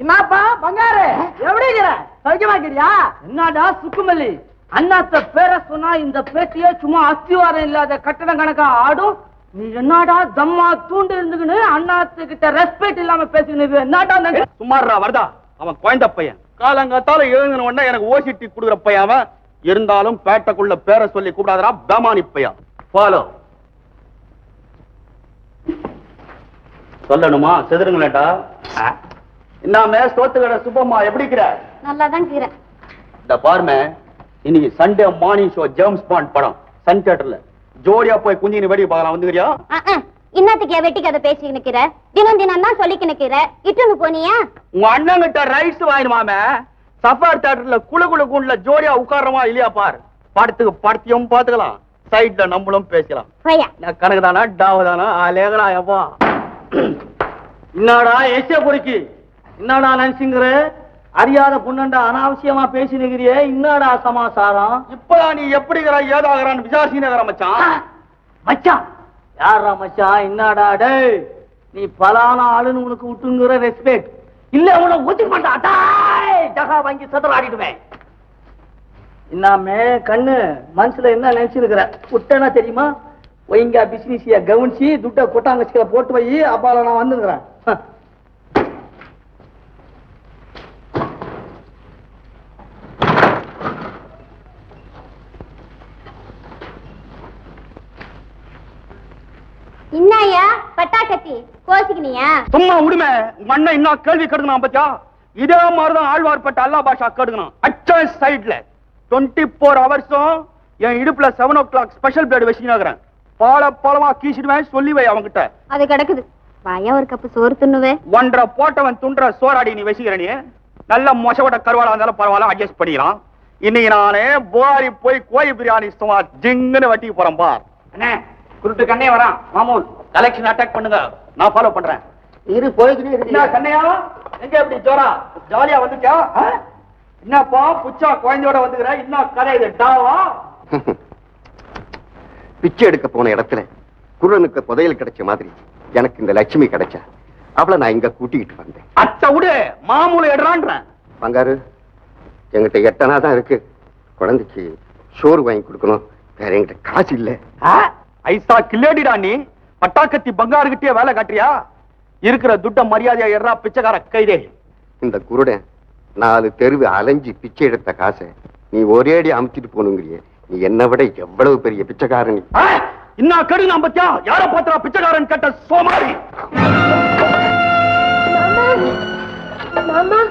என்னப்பா பங்காரு எப்படிங்கிற சௌக்கியமாக்கிறியா? என்னடா சுக்குமல்லி, அண்ணாத்த பேரை சொன்னா இந்த பேட்டியே சும்மா அஸ்திவாரம் இல்லாத கட்டடம் கணக்கா ஆடும். நீ என்னடா தம்மா தூண்டு இருந்துக்கின்னு அண்ணாத்துக்கிட்ட ரெஸ்பெக்ட் இல்லாம பேசுகிறது என்னடா? சும்மாறா வருதா, அவன் குழந்தை பையன். காலங்காத்தால எழுந்தின உடனே எனக்கு ஓசிட்டி குடுக்குற பையன் அவன். இருந்தாலும் பேட்டைக்குள்ள பேரை சொல்லி கூப்பிடாதரா பேமானி பையன். ஃபாலோ சொல்லணுமா? செதுருங்களேட்டா. என்னாமே சோத்துக்கடை சுப்பம்மா எப்படிக்கிற? நல்லாதான் கீரை. இந்த பாருமே, இன்னைக்கு Sunday morning show James bond படம் சன் தியேட்டர்ல. ஜோடியா போய் குஞ்சினு வெடி பார்க்கலாம். வந்துக்கிறியா? இன்னத்துக்கு வெட்டி கதை பேசி நிக்கிற? தினம் தினம் தான் சொல்லிக்கு நிக்கிற. இட்டுன்னு போனியா? உங்க அண்ணன் கிட்ட ரைட்ஸ் வாங்கிடுமாமே. சஃபார் தியேட்டர்ல குழு குழு குண்டுல ஜோடியா உட்காரமா இல்லையா பாரு. படத்துக்கு படத்தையும் பாத்துக்கலாம், சைட்ல நம்மளும் பேசலாம். கணக்கு தானா டாவு தானா லேகரா எப்பா? என்னடா எச்ச பொறுக்கி என்னடா நினைச்சுங்கிற? அறியாத பொண்ணண்டா அனாவசியமா பேசி நிக்கிறியே, என்னடா சமாசாரம்? இப்பதான் நீ எப்படிங்கிற ஏதாகிறான்னு விசாரிச்சு நகர மச்சான். மச்சான் யாரா மச்சான்? என்னடா டே, நீ பலான ஆளுன்னு உனக்கு விட்டுங்கிற ரெஸ்பெக்ட் இல்ல உனக்கு ஒத்துக்க மாட்டா. ஜகா வாங்கி சதுர ஆடிடுவேன். இன்னாமே கண்ணு மனசுல என்ன நினைச்சிருக்கிற? விட்டேனா தெரியுமா? ஒய்ங்க பிசினஸிய கவனிச்சு துட்ட கொட்டாங்கச்சில போட்டு வை. அப்பால நான் வந்துருக்கிறேன். இன்னாயா பட்டாக்கத்தி கோசிக்கினியா? சும்மா உடுமே. உங்க அண்ணன் என்ன கேள்வி கேட்கணும் பத்தியா? இதே மாதிரிதான் ஆழ்வார்பட்ட அல்லா பாஷா கேட்கணும். அச்ச சைட்ல 24 ஹவர்ஸும் என் இடுப்புல 7 o'clock ஸ்பெஷல் பிளேட் வச்சுக்கிறேன். பாலமா கீசிடுவேன். சொல்லி வை அவங்கிட்ட. அது கிடக்குது. வாயா ஒரு கப்பு சோறு துண்ணுவே. ஒன்றரை போட்டவன் துண்ட சோறாடி நீ வச்சுக்கிற. நீ நல்ல மொசவட்ட கருவாளா இருந்தாலும் பரவாயில்ல, அட்ஜஸ்ட் பண்ணிக்கலாம். இன்னைக்கு நானே போரி போய் கோழி பிரியாணி சும்மா ஜிங்குன்னு வட்டி போறேன் பார். அண்ணே குருட்டு கண்ணே வரான். மாமூல் கலெக்ஷன் அட்டாக் பண்ணுங்க, நான் ஃபாலோ பண்றேன். இரு போய்கிட்டே கண்ணையா. எங்க எப்படி ஜோரா ஜாலியா வந்துச்சா? என்னப்பா புச்சா குழந்தையோட வந்துக்கிற? என்ன கதை இது டாவா? பிச்சை எடுக்க போன இடத்துல குரனுக்கு புதையல் கிடைச்ச மாதிரி எனக்கு இந்த லட்சுமி கிடைச்சா. அவளை நான் இங்க கூட்டிக்கிட்டு வந்தேன். அச்ச விடு, மாமூல எடுறான்றேன். பங்காரு என்கிட்ட 8 அணா தான் இருக்கு. குழந்தைக்கு சோறு வாங்கி கொடுக்கணும். வேற என்கிட்ட காசு இல்ல. ஐசா கில்லேடிடா நீ. பட்டாக்கத்தி பங்காருகிட்டே வேலை காட்டுறியா? இருக்கிற துட்ட மரியாதையா எறா பிச்சைக்கார கைதே. இந்த குருடன் 4 தெருவு அலைஞ்சி பிச்சை எடுத்த காசை நீ ஒரே அடி அமுத்திட்டு போனுங்கிறிய. நீ என்ன விட எவ்வளவு பெரிய பிச்சைக்காரன். இன்னும் கெடு நான் பத்தியா? யார பாத்திரா பிச்சைக்காரன் கேட்ட சோமாரி. மாமா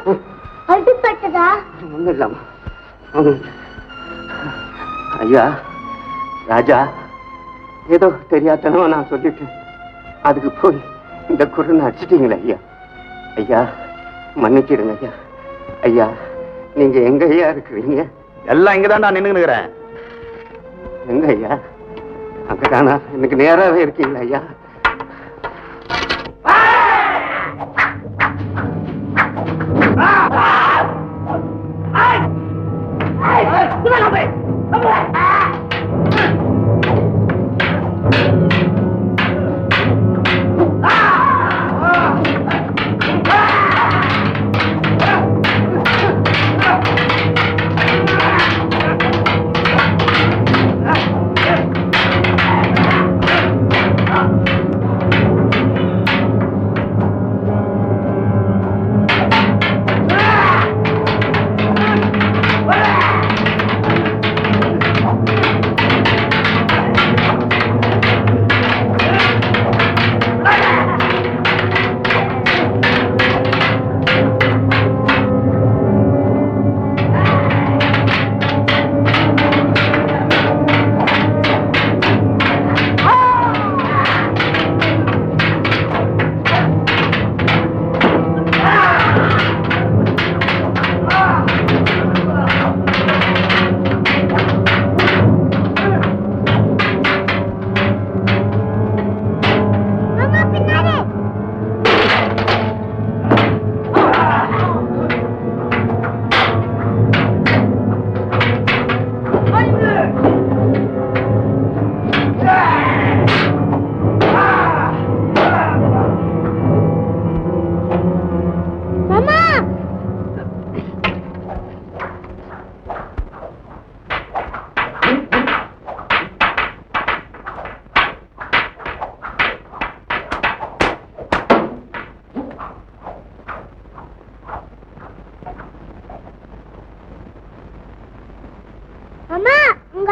அடிபட்டதா? ஒண்ணும் இல்லாமா. ஐயா ராஜா, ஏதோ தெரியாதனமா நான் சொல்லிட்டேன். அதுக்கு போய் இந்த குரனை அடிச்சிட்டீங்களே ஐயா. ஐயா மன்னிச்சிடுங்க ஐயா. ஐயா நீங்க எங்க ஐயா இருக்கிறீங்க? எல்லாம் இங்கதான்டா நின்னுக்கிறேன். எங்க ஐயா? அங்கதானா? எனக்கு நேராவே இருக்கீங்களா ஐயா?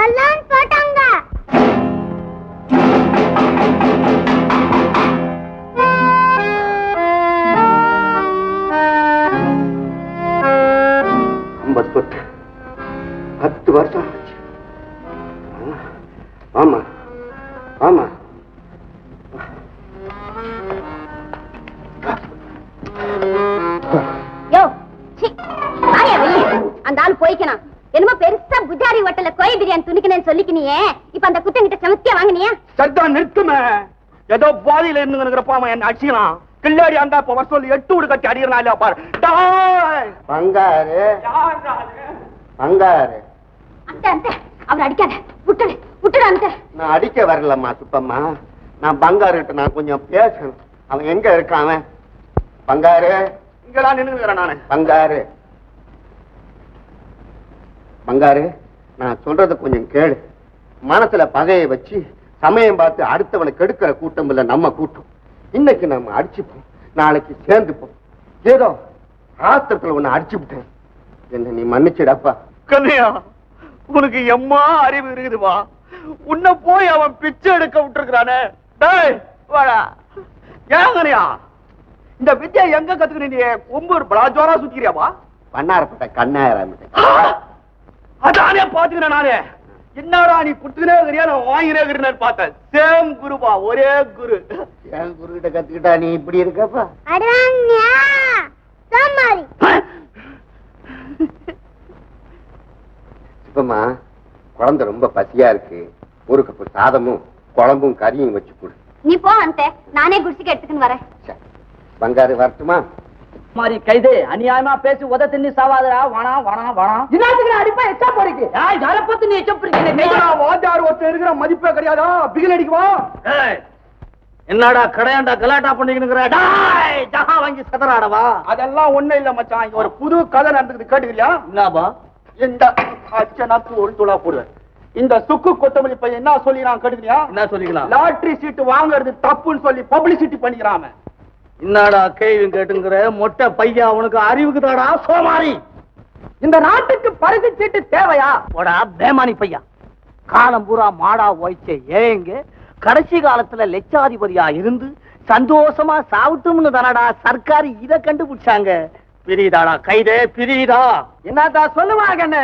பலூன் போட்டாங்க. சொத்து 10 வருஷம் ஆச்சு. ஆமா ஆமா யோ ஆயா வெளியே அந்த ஆள் போய்க்கணும். என்னமோ பெருசா புஜாரி ஹோட்டல்ல கோழி பிரியாணி துணிக்கணும்னு சொல்லிக்கினியே, இப்ப அந்த குத்தங்கிட்ட சமத்தியா வாங்கினியா? சத்தம் நிறுத்துமே. ஏதோ பாதியில இருந்துங்கிறப்ப அவன் என்ன அடிச்சுக்கலாம். கில்லாடி அந்த இப்ப வருஷம் 8 வீடு கட்டி அடிக்கிறான் இல்லையா பாரு. பங்காரு பங்காரு அந்த அந்த அவர் அடிக்காத, விட்டுடு விட்டுடு. அந்த நான் அடிக்க வரலம்மா சுப்பம்மா. நான் பங்காருகிட்ட நான் கொஞ்சம் பேசணும். அவன் எங்க இருக்கான்? அவன் பங்காரு இங்கதான் நின்னுங்கிறேன் நானு. பங்காரு பங்காரு நான் சொல்றத கொஞ்சம் கேளு. மனசுல பகையை வச்சு சமயம் பார்த்து அடுத்தவனை கெடுக்கிற கூட்டம் இல்ல நம்ம கூட்டம். இன்னைக்கு நம்ம அடிச்சுப்போம், நாளைக்கு சேர்ந்துப்போம். ஏதோ ஆத்திரத்துல உன்னை அடிச்சு விட்டேன், என்ன நீ மன்னிச்சிடப்பா. கண்ணையா, உனக்கு எம்மா அறிவு இருக்குதுவா? உன்னை போய் அவன் பிச்சை எடுக்க விட்டுருக்கானே. டேய் வாடா. ஏங்கனையா இந்த வித்யா எங்க கத்துக்கிறீங்க? கொம்பூர் பலாஜோரா சுத்திக்கிறியாவா? பண்ணாரப்பட்ட கண்ணாயிரம் அதானே பாத்துக்கிறேன் நானே. என்னடா நீ குடுத்துனே இருக்கிறியா நான் வாங்கினே இருக்கிறேன்னு பார்த்தேன். சேம் குருபா, ஒரே குரு. என் குரு கிட்ட கத்துக்கிட்டா நீ இப்படி இருக்கப்பா. சுப்பம்மா, குழந்தை ரொம்ப பசியா இருக்கு. ஒரு கப்பு சாதமும் குழம்பும் கறியும் வச்சு கொடு. நீ போ அந்த, நானே குடிச்சுக்கு எடுத்துக்கின்னு வரேன். பங்காரு வரட்டுமா? மாதிரி கைது அநியாயமா பேசி உத தின்னி சாவாதரா. வாணா வாணா வாணா இன்னத்துக்கு அடிப்பா எச்சா போறீங்க. யார பத்தி நீ எச்சா போறீங்க? வாத்தியார் ஒருத்தர் இருக்கிற மதிப்பே கிடையாதா? பிகில் அடிக்குவா? என்னடா கடையாண்டா கலாட்டா பண்ணிக்கிட்டு ஜகா வாங்கி சதராடவா? அதெல்லாம் ஒண்ணு இல்ல மச்சான். இங்க ஒரு புது கதை நடந்துக்குது, கேட்டுக்கிறியா? என்னப்பா? இந்த அச்சனாக்கு ஒரு துளா போடுவேன். இந்த சுக்கு கொத்தமல்லி பையன் என்ன சொல்லி நான் கேட்டுக்கிறியா? என்ன சொல்லிக்கலாம்? லாட்டரி சீட்டு வாங்குறது தப்புன்னு சொல்லி பப்ளிசிட்டி பண்ணிக்கிறாம. என்னடா கேள்வி கேட்டுங்கிற மொட்டை பையா, உனக்கு அறிவுக்கு தாடா சோமாரி. இந்த நாட்டுக்கு பரிசு சீட்டு தேவையா? போடா பேமானி பையா. காலம் பூரா மாடா ஓய்ச்சே ஏங்க கடைசி காலத்துல லட்சாதிபதியா இருந்து சந்தோஷமா சாப்பிட்டும்னு தானடா சர்க்கார் இத கண்டுபிடிச்சாங்க. பிரியுதாடா கைதே, பிரியுதா? என்னடா சொல்லுவாங்க? என்ன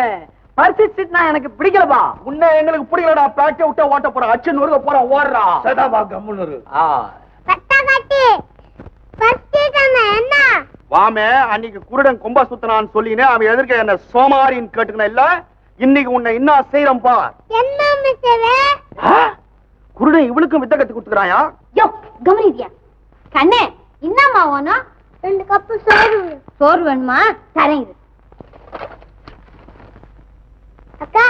பரிசு சீட்னா எனக்கு பிடிக்கலப்பா. உன்னை எங்களுக்கு பிடிக்கலடா. பேட்டை விட்டா ஓட்ட போற, அச்சு நொறுக்க போற, ஓடுறா. சதாபா கம்முன்னு. வாமே, அன்னைக்கு குருடன் கொம்ப சுத்தனான்னு சொல்லினே அவன் எதிர்க்க என்ன சோமாரின்னு கேட்டுக்கணும் இல்ல. இன்னைக்கு உன்னை என்ன செய்யறோம் பார். குருடன் இவளுக்கும் வித்த கத்து கொடுத்துக்கிறாயா? யோ கவனிதியா கண்ணே, என்னம்மா வேணும்? 2 கப்பு சோறு. சோறு வேணுமா? தரேன். அக்கா,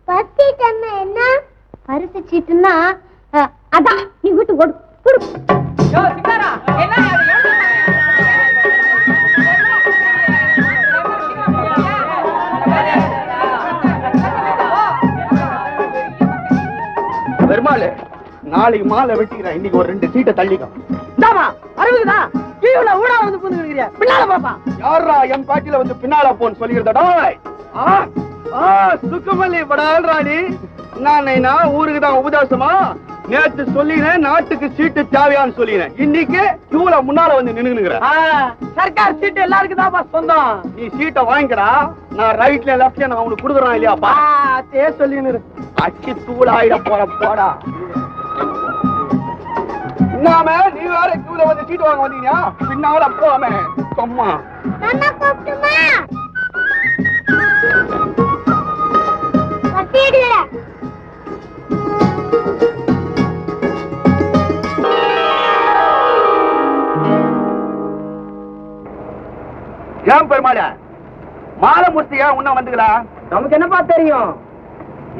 பரிசு சீட்டுன்னா என்ன? பரிசு சீட்டுன்னா அதான் நீ வீட்டுக்கு ஓடு. பெருமாள், நாளைக்கு மாலை வெட்டிக்கிறேன். இன்னைக்கு ஒரு 2 சீட்டை தள்ளிக்கும். அறிவுக்குதா கீழ ஊடா வந்து புந்துக்கிறீங்க. பின்னால பாப்பா. யாரா என் பாட்டில வந்து பின்னால போன்னு சொல்லிக்கிறதா? சுக்குமல்லி படால்ராணி. நான் ஊருக்கு தான் உபதேசமா நேற்று சொல்லினேன், நாட்டுக்கு சீட்டு தேவையான்னு சொல்லினேன். இன்னைக்கு இவ்வளவு முன்னால வந்து நின்னுங்கிற. சர்க்கார் சீட்டு எல்லாருக்கும் தான் சொந்தம். நீ சீட்டை வாங்கிக்கடா. நான் ரைட்ல லெப்ட்ல நான் உனக்கு கொடுக்குறேன் இல்லையாப்பா? சொல்லி அச்சு தூளாயிட போற போடா. நாம நீ வேற கியூல வந்து சீட்டு வாங்க வந்தீங்க. பின்னால போமே சும்மா. ஏன் பெருமாள மாலை முடிச்சியா உன்ன வந்துக்கலாம்? நமக்கு என்னப்பா தெரியும்?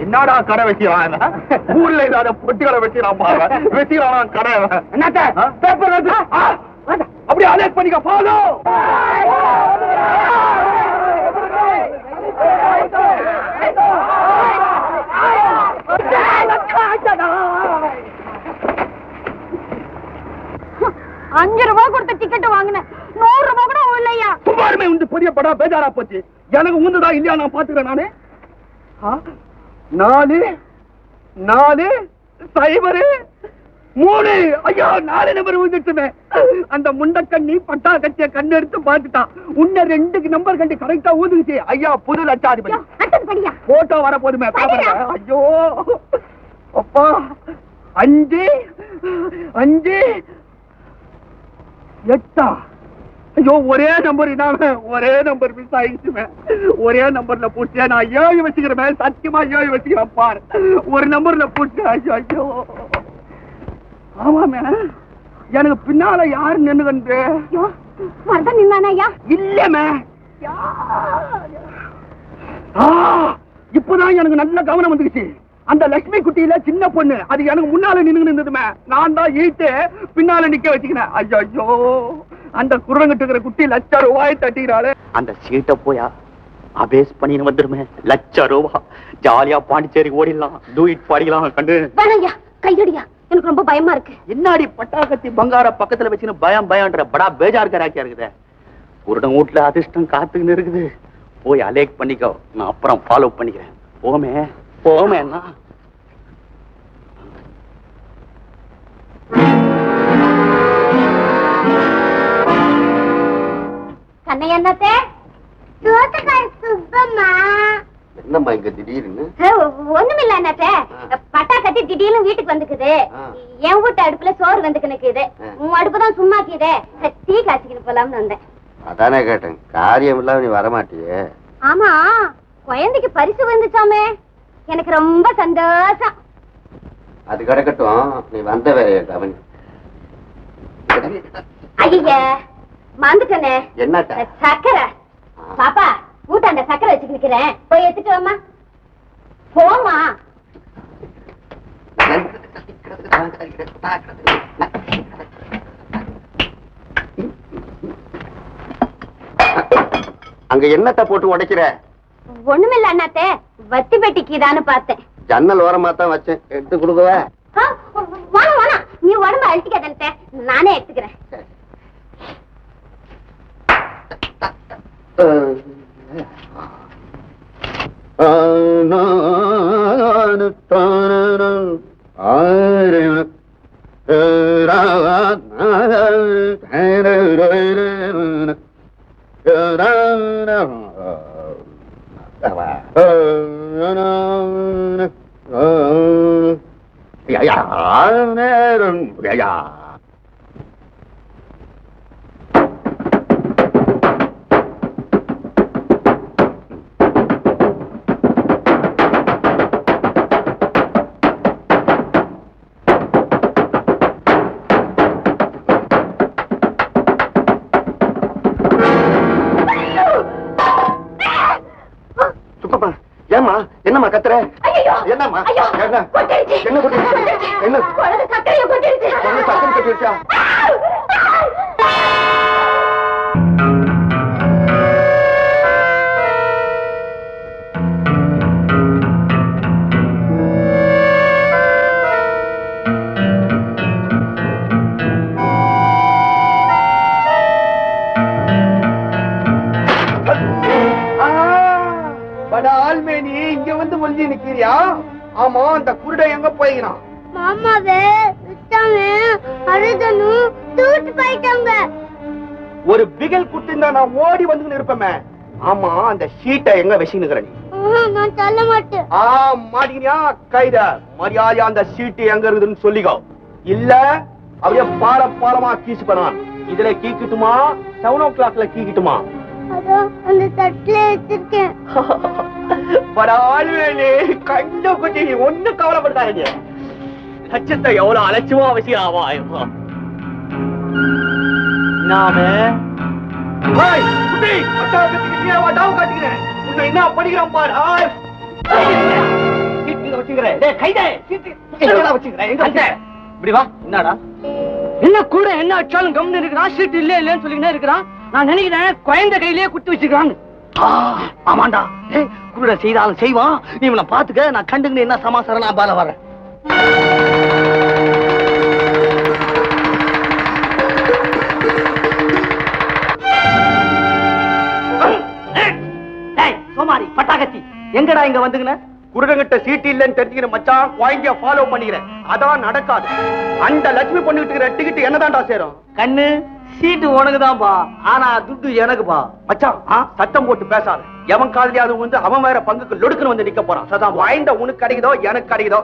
என்னடா கடை வச்சிடலாம்? ஊர்ல ஏதாவது பொட்டி கடை வச்சிடலாம் பாரு. வச்சிடலாம் கடை. என்னத்த பேப்பர் வந்து அப்படியே அலர்ட் பண்ணிக்க. ஃபாலோ. ₹5 கொடுத்த டிக்கெட் வாங்கினேன். ₹100 கூட இல்லையா? சுமாருமே வந்து பெரிய படம் பேஜாரா போச்சு. எனக்கு உந்துதா இல்லையா நான் பாத்துக்கிறேன் நானே. 4 4 0 3. ஐயோ 4 நம்பர் வந்துட்டுமே. அந்த முண்டக்கண்ணி பட்டா கட்டிய கண்ணு எடுத்து பார்த்துட்டான். உன்ன 2 நம்பர் கண்டி கரெக்டா ஊதுச்சு. ஐயா புது லட்சாதிபதி போட்டோ வர போதுமே பாருங்க. ஐயோ அப்பா 5 5 8. ஐயோ ஒரே நம்பர் இல்லாம ஒரே நம்பர் மிஸ் ஆயிடுச்சுமே. ஒரே நம்பர்ல போட்டு நான் 7 வச்சுக்கிறேன். சத்தியமா 7 வச்சுக்கிறேன் பாரு. ஒரு நம்பர்ல போட்டு ஐயோ ஐயோ. ஆமாமே எனக்கு பின்னால யாரு நின்று கண்டு இல்லமே. இப்பதான் எனக்கு நல்ல கவனம் வந்துருச்சு. அந்த லட்சுமி குட்டியில சின்ன பொண்ணு அது எனக்கு முன்னால நின்று இருந்ததுமே. நான் தான் ஈட்டு பின்னால நிக்க வச்சுக்கினேன். ஐயோ ஐயோ அந்த குரங்கிட்டு இருக்கிற குட்டி ₹1,00,000 தட்டிக்கிறாள். அந்த சீட்டை போயா அபேஸ் பண்ணி வந்துருமே. ₹1,00,000 ஜாலியா பாண்டிச்சேரி ஓடிடலாம். டூயிட் பாடிக்கலாம். கண்டு கையடியா எனக்கு ரொம்ப பயமா இருக்கு. என்னாடி பட்டாக்கத்தி பங்கார பக்கத்துல வச்சுன்னு பயம்ன்ற படா பேஜார் கராக்கியா இருக்குது. குருடன் வீட்டுல அதிர்ஷ்டம் காத்துக்கின்னு இருக்குது. போய் அலேக் பண்ணிக்கோ. நான் அப்புறம் ஃபாலோ பண்ணிக்கிறேன். போமே போமேன்னா கண்ணையன்னத்தே என்னம்மா இங்க திடீர்னு? ஒண்ணுமில்ல அண்ணாத்தே. பட்டா கட்டி திடீர்னு வீட்டுக்கு வந்துக்குது. என் வீட்டு அடுப்புல சோறு வந்துக்குது. உன் அடுப்பு தான் சும்மாக்கிதே. டீ காய்ச்சிக்கிட்டு போலாம்னு வந்தேன். அதானே கேட்டேன். காரியம் இல்லாம நீ வரமாட்டியே. ஆமா குழந்தைக்கு பரிசு வந்துச்சாமே. எனக்கு ரொம்ப சந்தோஷம். அது கிடக்கட்டும். நீ வந்த வேலைய கவனி. ஐய மறந்துட்டனே. என்ன சக்கரை பாப்பா ஊட்டாண்ட சக்கரை வச்சுட்டு நிக்கிறேன். போய் எடுத்துட்டு வாமா. போமா அங்க என்னத்த போட்டு உடைக்கிற? ஒண்ணுமில்ல அண்ணாத்தே. வத்தி பெட்டிக்குதான்னு பார்த்தேன். ஜன்னல் ஓரமா தான் வச்சேன். எடுத்து கொடுக்கவா? வாணா நீ உடம்பு அழிச்சிக்காதே. நானே எடுத்துக்கிறேன். ஏமா என்னம்மா கத்துற? என்னம்மா என்ன சக்கரையை கொட்டிருச்சு. சக்கரை கட்டிருச்சா? இங்க வந்து ஒளிஞ்சு நிக்கிறியா? ஆமா அந்த குருட எங்க போயினான்? மாமாவே விட்டாமே அழுதனு தூட்டு போயிட்டாங்க. ஒரு பிகல் குட்டிருந்தா நான் ஓடி வந்து இருப்பேமே. ஆமா அந்த ஷீட்டை எங்க வச்சுக்கிற நீ? நான் சொல்ல மாட்டேன். மாட்டிக்கிறியா? கைத மரியாதையா அந்த ஷீட்டு எங்க இருக்குதுன்னு சொல்லிக்கோ. இல்ல அப்படியே பாலமா கீச்சு பண்ணுவான். இதுல கீக்கிட்டுமா 7 o'clockல கீக்கிட்டுமா? அந்த தட்டுல வச்சிருக்கேன். கண்டு குட்டி ஒண்ணு கவலைப்படுத்தாங்க. லட்சத்தை எவ்வளவு அலட்சியமா அவசியம் ஆவா. நாம உன்னை என்ன படிக்கிறான் பாரு. என்னடா என்ன கூட என்ன ஆச்சாலும் கம்னு இருக்கிறான். சீட் இல்ல இல்லன்னு சொல்லிக்கிட்டே இருக்கிறான். நான் நினைக்கிறேன் குழந்தை கையிலேயே குத்தி வச்சுக்கிறான். ஆமாண்டா குருட செய்தாலும் செய்வான். நீ இவனை பாத்துக்க. நான் கண்டுகிட்டு என்ன சமாசாரம் நான் பால வரேன். சோமாரி பட்டாக்கத்தி எங்கடா இங்க வந்துங்கன? குருடங்கிட்ட சீட்டு இல்லைன்னு தெரிஞ்சுக்கிற மச்சான் குழந்தைய ஃபாலோ பண்ணிக்கிறேன். அதான் நடக்காது. அந்த லட்சுமி பொண்ணுகிட்டு இருக்கிற டிக்கெட் என்னதான்டா சேரும்? கண்ணு சீட்டு உனக்குதான்பா, ஆனா துட்டு எனக்குப்பா. மச்சான் சத்தம் போட்டு பேசாத. எவன் காதலியாவது வந்து அவன் வேற பங்குக்கு லொடுக்குன்னு வந்து நிக்க போறான். சதா வாய்ந்த உனக்கு கிடைக்குதோ எனக்கு கிடைக்குதோ,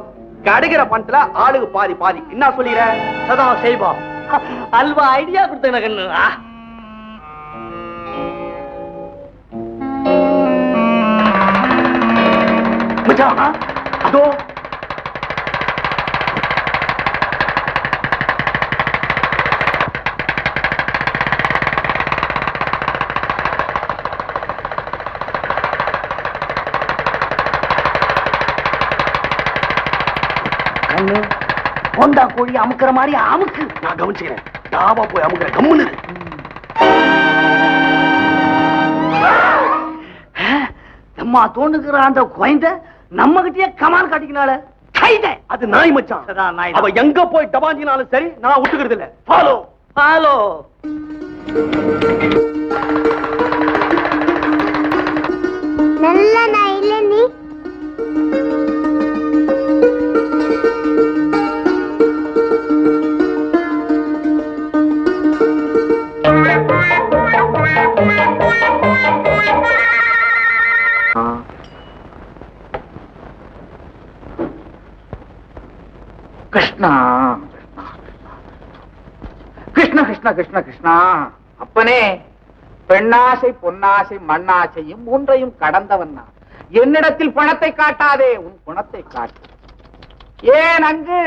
கிடைக்கிற பணத்துல ஆளுக்கு பாதி பாதி. என்ன சொல்லிடுற? சதா செய்வா. அல்வா ஐடியா கொடுத்தேன் கண்ணு. மச்சான் அதோ கொண்டா கோழி அமுக்கிற மாதிரி அமுக்கு. நான் கவனிச்சுக்கிறேன். டாவா போய் அமுக்கிற கம்முன்னு. அம்மா தோணுகிற அந்த குழந்தை நம்ம கிட்டயே கமான் காட்டிக்கினால அது நாய் மச்சான். அவ எங்க போய் டபாஞ்சினாலும் சரி, நான் விட்டுக்கிறது இல்ல. Follow hello. நல்ல நாய் இல்ல நீ. கிருஷ்ணா கிருஷ்ணா கிருஷ்ணா கிருஷ்ணா கிருஷ்ணா. அப்பனே, பெண்ணாசை பொன்னாசை மண்ணாசையும் மூன்றையும் கடந்தவன் நான். என்னிடத்தில் பணத்தை காட்டாதே, உன் குணத்தை காட்டு. ஏன் அங்கு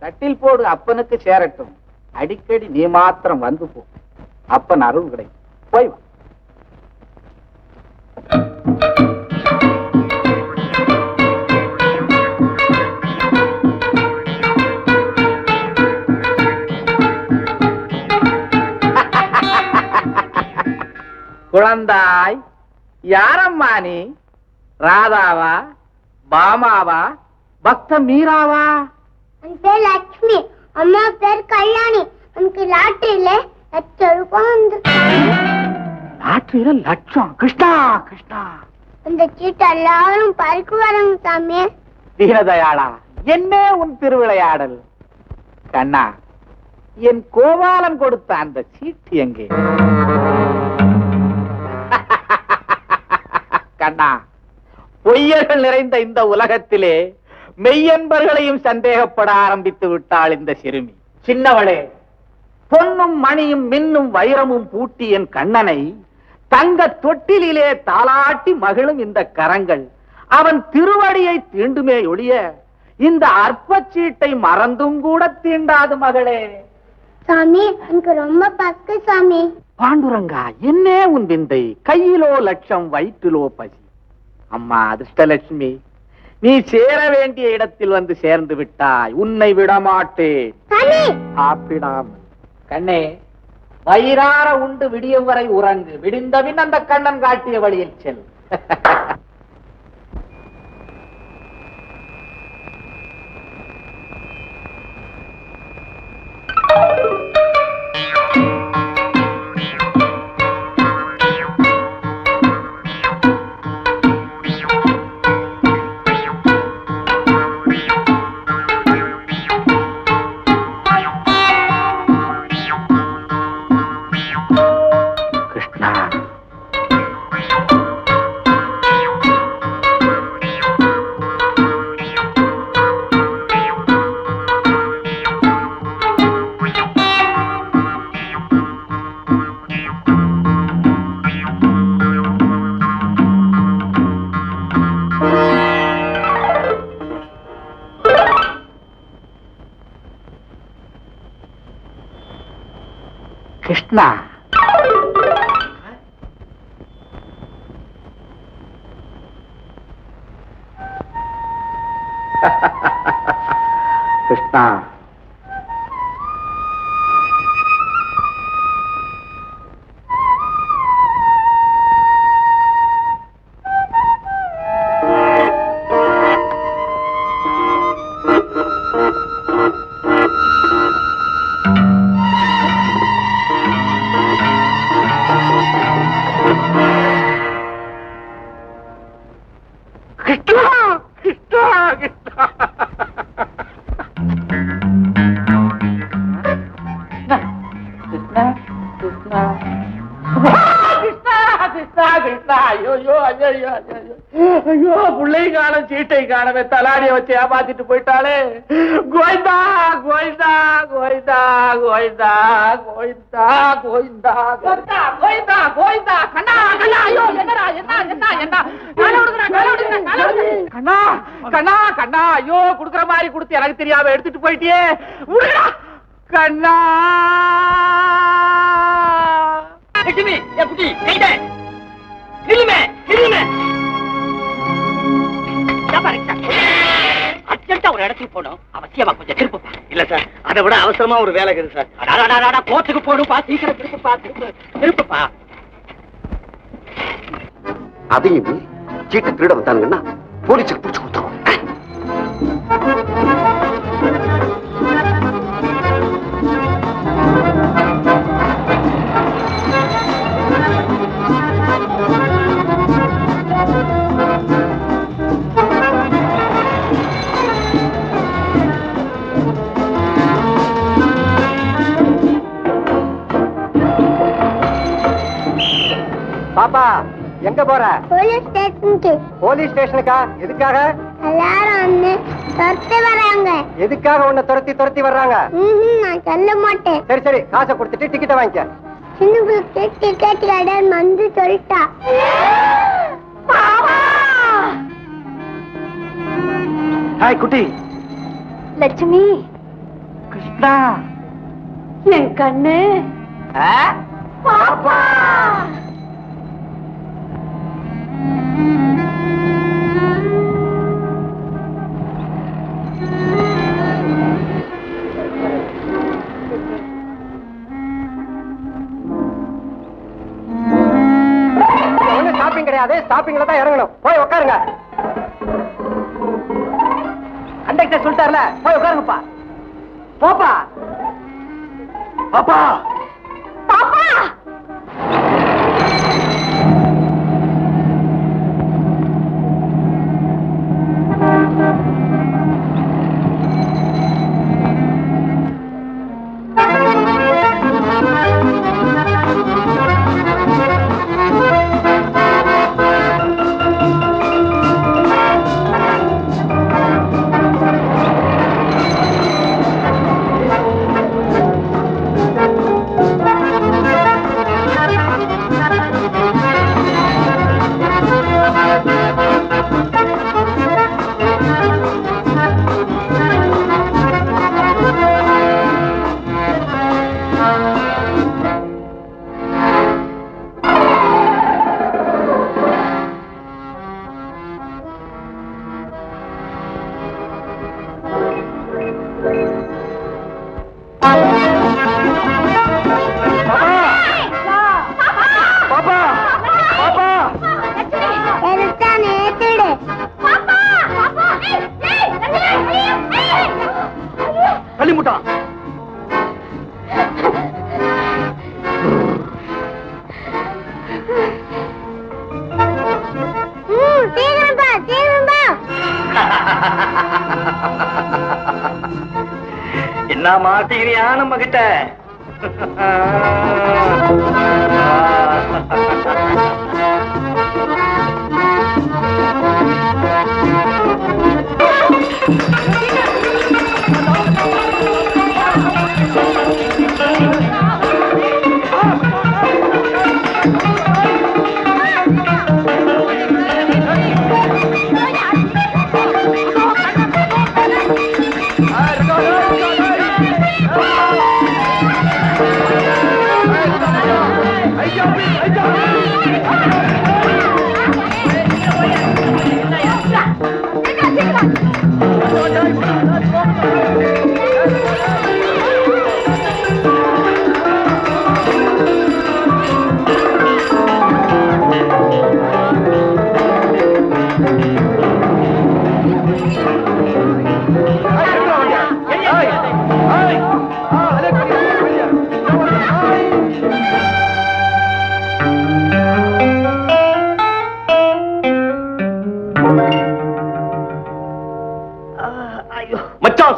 தட்டில் போடு, அப்பனுக்கு சேரட்டும். அடிக்கடி நீ மாத்திரம் வந்து போ, அப்பன் அருள் கிடைக்கும். போய் வா. குழந்தாய், யாரம்மா நீ? ராதாவா, பாமாவா, பக்த மீராவா? என் பேர் லட்சுமி, அம்மா பேர் கல்யாணி. எனக்கு லாட்டரியில ₹1,00,000 லாட்டரியில லட்சம்? கிருஷ்ணா கிருஷ்ணா, அந்த சீட்டு எல்லாரும் பறிக்கு வராங்க சாமி. தீனதயாளா, என்ன உன் திருவிளையாடல்? கண்ணா, என் கோபாலன் கொடுத்த அந்த சீட்டு எங்கே? கண்ணா, பொய்யர்கள் நிறைந்த இந்த உலகத்திலே மெய்யன்பர்களையும் சந்தேகப்பட ஆரம்பித்து விட்டாள் இந்த சிறுமி. சின்னவளே, பொன்னும் மணியும் மின்னும் வைரமும் பூட்டி என் கண்ணனை தங்க தொட்டிலே தாளாட்டி மகிழும் இந்த கரங்கள் அவன் திருவடியை தீண்டுமே ஒழிய இந்த அற்பச்சீட்டை மறந்தும் கூட தீண்டாது மகளே. சாமி, எனக்கு ரொம்ப பக்கு சாமி. பாண்டுரங்கா, என்ன உன் விந்தை? கையிலோ லட்சம், வயிற்றிலோ பசி. அம்மா அதிர்ஷ்டலட்சுமி, நீ சேர வேண்டிய இடத்தில் வந்து சேர்ந்து விட்டாய். உன்னை விடமாட்டேன். சாப்பிடாமல் கண்ணே, வயிறார உண்டு விடியும் வரை உறங்கு. விடிந்தபின் அந்த கண்ணன் காட்டிய வழியில் செல். கிருஷ்ணா, கிருஷ்ணா, கிருஷ்ணா ஐயோ ஐயோ ஐயோ ஐயோ பிள்ளை காலம் சீட்டை காணவே தலாடிய வச்சு ஏமாத்திட்டு போயிட்டாளே. கோவிந்தா கோவிந்தா கோவிந்தா கோவிந்தா கோவிந்தா கோவிந்தா கோவிந்தா கோவிந்தா கோவிந்தா கண்ணா கண்ணா ஐயோ என்னடா என்ன என்ன என்ன கண்ணா கண்ணா கண்ணா ஐயோ குடுக்குற மாதிரி கொடுத்து எனக்கு தெரியாம எடுத்துட்டு போயிட்டியே கண்ணா. லட்சுமி என் குட்டி கைட நில்லுமே நில்லுமே. அர்ஜென்ட்டா ஒரு இடத்துக்கு போகணும், அவசியமா கொஞ்சம் திருப்புப்பா. இல்ல சார், அதை விட அவசரமா ஒரு வேலை இருக்குது சார். கோர்ட்டுக்கு போகணும்பா, சீக்கிரம் திருப்புப்பா திருப்புப்பா. அதையும் சீட்டு திருட வந்தானுங்கன்னா போலீஸுக்கு பிடிச்சு கொடுத்துருவோம். பாப்பா எங்க போற? போலீஸ் ஸ்டேஷனுக்கு. போலீஸ் ஸ்டேஷனுக்கா? எதுக்காக? எல்லாரும் வந்து துரத்தி வராங்க. எதுக்காக உன்னை துரத்தி துரத்தி வர்றாங்க? நான் சொல்ல மாட்டேன். சரி சரி, காசை கொடுத்துட்டு டிக்கெட்டை வாங்கிக்க. சின்ன பிள்ளைக்கு டிக்கெட் கடன் வந்து சொல்லிட்டா. ஹாய் குட்டி. லட்சுமி கிருஷ்ணா என் கண்ணு. பாப்பா ஸ்டாப்பிங் கிடையாது, ஸ்டாப்பிங்ல தான் இறங்கணும். போய் உட்காருங்க. கண்டக்டர் சொல்லிட்டார்ல, போய் உட்காருங்கப்பா. போப்பா பாப்பா பாப்பா தள்ளிமுட்டான். என்ன மாட்டிக்கிறியா நம்ம கிட்ட?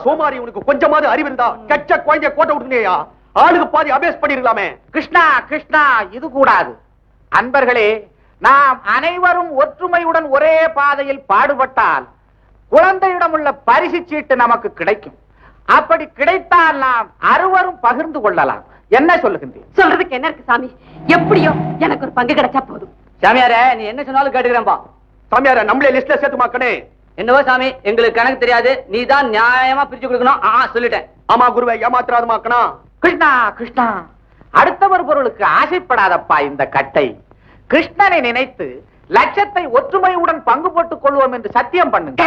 சோமாரி, உனக்கு கொஞ்சமாவது அறிவு இருந்தா கச்ச குழந்தைய கோட்டை விட்டுனேயா? ஆளுக்கு பாதி அபேஸ் பண்ணிருக்கலாமே. கிருஷ்ணா கிருஷ்ணா இது கூடாது. அன்பர்களே, நாம் அனைவரும் ஒற்றுமையுடன் ஒரே பாதையில் பாடுபட்டால் குழந்தையிடம் உள்ள பரிசு சீட்டு நமக்கு கிடைக்கும். அப்படி கிடைத்தால் நாம் அறுவரும் பகிர்ந்து கொள்ளலாம். என்ன சொல்லுகின்றீர்? சொல்றதுக்கு என்ன இருக்கு சாமி? எப்படியோ எனக்கு ஒரு பங்கு கிடைச்சா போதும். சாமியாரே, நீ என்ன சொன்னாலும் கேட்டுக்கிறேன்பா. சாமியார நம்மளே லிஸ்ட்ல சேர்த்து மாக்கணே. என்னவோ சாமி, எங்களுக்கு கணக்கு தெரியாது, நீ தான் நியாயமா பிரிச்சு கொடுக்கணும். சொல்லிட்டேன். ஆமா குருவை, ஏமாத்திராது மாக்கணா. கிருஷ்ணா கிருஷ்ணா, அடுத்தவர் பொருளுக்கு ஆசைப்படாதப்பா இந்த கட்டை. கிருஷ்ணனை நினைத்து லட்சத்தை ஒற்றுமையுடன் பங்கு போட்டுக் கொள்வோம் என்று சத்தியம் பண்ணுங்க.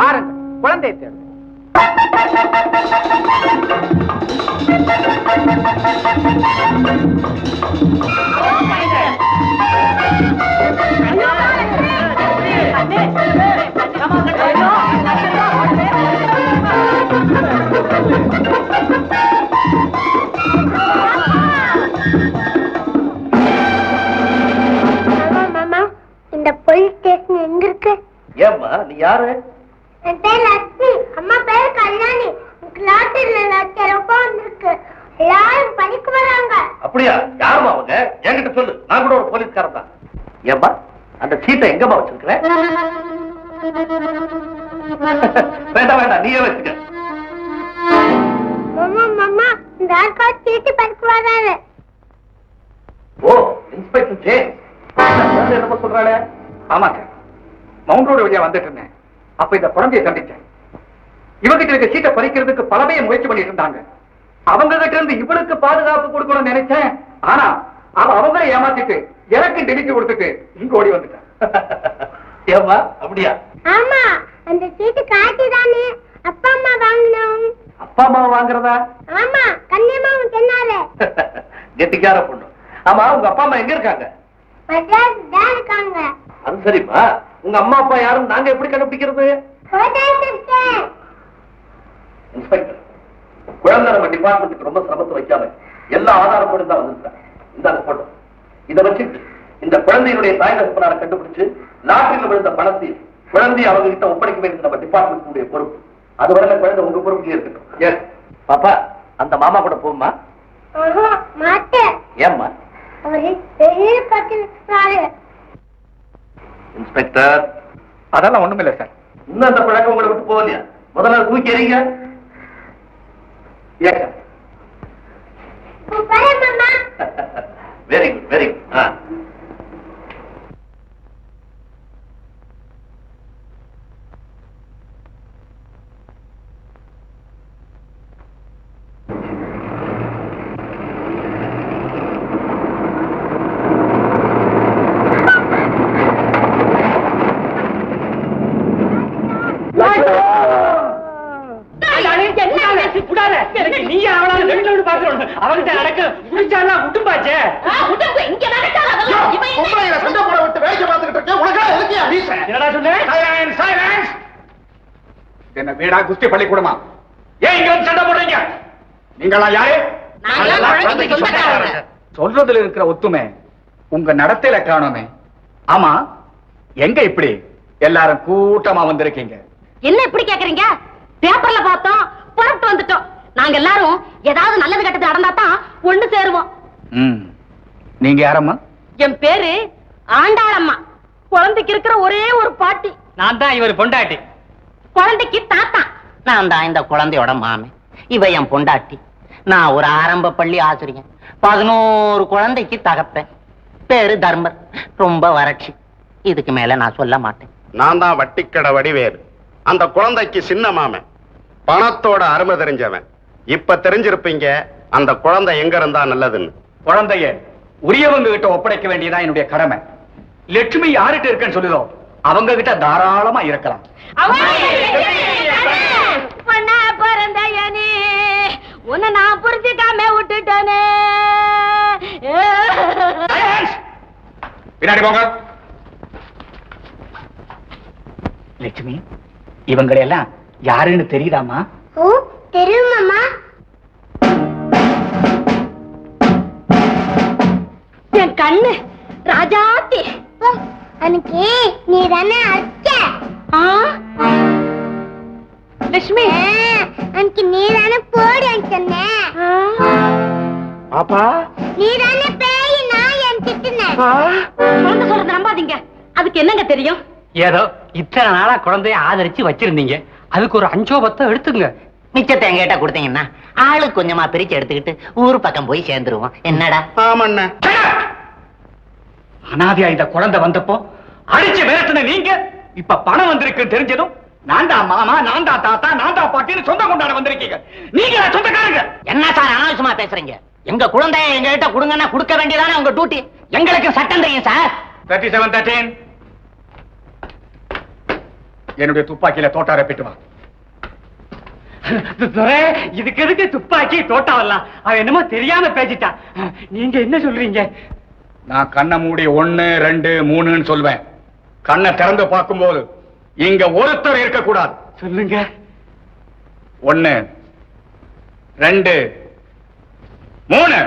பாருங்க, குழந்தை தேர்வு. மாமா, இந்த போலீஸ் ஸ்டேஷன் எங்க இருக்கு? ஏம்மா நீ யாரு? என் பேர் லட்சுமி, அம்மா பேர் கல்யாணி. லாட்டரியில 1,00,000 ரூபாய் வந்திருக்கு. எல்லாரும் படிக்க வராங்க. அப்படியா? யாருமா அவங்க? என்கிட்ட சொல்லு, நான் கூட ஒரு போலீஸ்காரன் தான். ஏம்மா அந்த சீட்டை எங்கம்மா வச்சிருக்கிற? வேண்டாம் வேண்டாம், நீயே வச்சுக்க. மாமா, இந்த ஆட்கள் சீட்டு படிக்க வராங்க. ஓ, இன்ஸ்பெக்டர் ஜேம்ஸ். என்ன சொல்றாளே? ஆமா சார், மவுண்ட் ரோடு வழியா வந்துட்டு இருந்தேன். அப்ப இந்த குழந்தையை சந்திச்சேன். இவங்கிட்ட இருக்க சீட்டை பறிக்கிறதுக்கு பல பேர் முயற்சி பண்ணிட்டு இருந்தாங்க. அவங்க கிட்ட இருந்து இவளுக்கு பாதுகாப்பு கொடுக்கணும்னு நினைச்சேன். ஆனா அவங்களே ஏமாத்திட்டு எனக்கு டெலிக்கு கொடுத்துட்டு இங்க ஓடி வந்துட்டேன். ஏம்மா அப்படியா? ஆமா, அந்த சீட்டு காட்டி தானே அப்பா அம்மா வாங்கணும். அப்பா அம்மா வாங்குறதா? ஆமா, கண்ணியமாவும் சொன்னாரு. கெட்டிக்கார பொண்ணு. ஆமா, உங்க அப்பா அம்மா எங்க இருக்காங்க? மദ്രാസ് தான் இருக்காங்க. அது சரிப்பா, உங்க அம்மா அப்பா யாரும் நாங்க எப்படி கண்டுபிடிக்கிறது? இன்ஸ்பெக்டர், குழந்தை நம்ம டிபார்ட்மெண்ட்டுக்கு ரொம்ப சிரமத்தை வைக்காம எல்லா ஆதாரத்தோடு தான் வந்திருக்காங்க. இந்த போட்டோ இதை வச்சுட்டு இந்த குழந்தையினுடைய தாய் தகப்பனாரை கண்டுபிடிச்சு லாட்டரியில் விழுந்த பணத்தை குழந்தையை அவங்க கிட்ட ஒப்படைக்க வேண்டியது நம்ம டிபார்ட்மெண்ட் பொறுப்பு. அதுவரை குழந்தை உங்க பொறுப்பு இருக்கட்டும். எஸ் பாப்பா, அந்த மாமா கூட போகுமா? மாட்டேன். ஏம்மா? அவரு பெரிய பத்திரிக்காரு. இன்ஸ்பெக்டர், அதெல்லாம் ஒண்ணுமில்லை சார். இன்னும் அந்த பழக்கம் உங்களை விட்டு போகலையா? முதல்ல தூக்கி எறிங்க. Very good, very good. என்ன வீடா குஸ்தி பள்ளிக்கூடமா? ஏன் இங்க வந்து சண்டை போடுறீங்க? நீங்களா யாரு? சொல்றதுல இருக்கிற ஒத்துமை உங்க நடத்தையில காணுமே. ஆமா, எங்க இப்படி எல்லாரும் கூட்டமா வந்திருக்கீங்க? என்ன இப்படி கேக்குறீங்க? பேப்பர்ல பார்த்தோம், புறப்பட்டு வந்துட்டோம். நாங்க எல்லாரும் ஏதாவது நல்லது கெட்டது நடந்தாதான் ஒண்ணு சேருவோம். நீங்க யாரம்மா? என் பேரு ஆண்டாளம்மா. குழந்தைக்கு இருக்கிற ஒரே ஒரு பாட்டி. நான் தான் இவர் பொண்டாட்டி. குழந்தைக்கு தாத்தா. நான் தான் இந்த குழந்தையோட மாமி. இவ என் பொண்டாட்டி. நான் ஒரு ஆரம்ப பள்ளி ஆசிரியன். 11 குழந்தைக்கு தகப்பேன். பேரு தர்மர். ரொம்ப வறட்சி. இதுக்கு மேல நான் சொல்ல மாட்டேன். நான் தான் வட்டிக்கடை வடிவேலு. அந்த குழந்தைக்கு சின்ன மாமன். பணத்தோட அருமை தெரிஞ்சவன். இப்ப தெரிஞ்சிருப்பீங்க அந்த குழந்தை எங்க இருந்தா நல்லதுன்னு. குழந்தைய உரியவங்க கிட்ட ஒப்படைக்க வேண்டியதான் என்னுடைய கடமை. லட்சுமி யார்கிட்ட இருக்குன்னு சொல்லுதோ அவங்க கிட்ட தாராளமா இருக்கலாம். பொண்ணா பிறந்தையனே, உன்னை நான் புரிஞ்சுக்காம விட்டுட்டனே. பின்னாடி போங்க. லட்சுமி, இவங்களெல்லாம் யாருன்னு தெரியுதாமா? ஓ, தெரியுமாமா? என் கண்ணு ராஜாத்தி. அன்னைக்கு நீ தானே அடிச்ச. லட்சுமி, அன்னைக்கு நீ தானே போடி சொன்ன. பாப்பா நீதானே பேய், நான் என் திட்டுனேன். குழந்தை சொல்றது நம்பாதீங்க. அதுக்கு என்னங்க தெரியும்? ஏதோ இத்தனை நாளா குழந்தைய ஆதரிச்சு வச்சிருந்தீங்க, அதுக்கு ஒரு 5-10 எடுத்துங்க. மிச்சத்தை எங்கிட்ட கொடுத்தீங்கன்னா ஆளுக்கு கொஞ்சமா பிரிச்சு எடுத்துக்கிட்டு ஊர் பக்கம் போய் சேர்ந்துருவோம். என்னடா? ஆமண்ண. அனாதையா இந்த குழந்தை வந்தப்போ அடிச்சு விரட்டுன நீங்க இப்ப பணம் வந்திருக்கு தெரிஞ்சதும் நான் தான் மாமா, நான் தான் தாத்தா, நான் தான் பாட்டின்னு சொந்த கொண்டாட வந்திருக்கீங்க. நீங்க சொந்தக்காரங்க. என்ன சார் அனாவசியமா பேசுறீங்க? எங்க குழந்தைய எங்க கிட்ட கொடுங்கன்னா கொடுக்க வேண்டியதானே உங்க டியூட்டி. எங்களுக்கு சட்டம் தெரியும் சார். 3713 என்னுடைய துப்பாக்கியில தோட்டா ரெப்பிட்டு வா. இதுக்கு எதுக்கு துப்பாக்கி தோட்டாவல்லாம்? அவன் என்னமோ தெரியாம பேசிட்டான். நீங்க என்ன சொல்றீங்க? நான் கண்ணை மூடி 1, 2, 3ன்னு சொல்வேன். கண்ணை திறந்து பார்க்கும்போது இங்க ஒருத்தர் இருக்கக்கூடாது. சொல்லுங்க. 1, 2, 3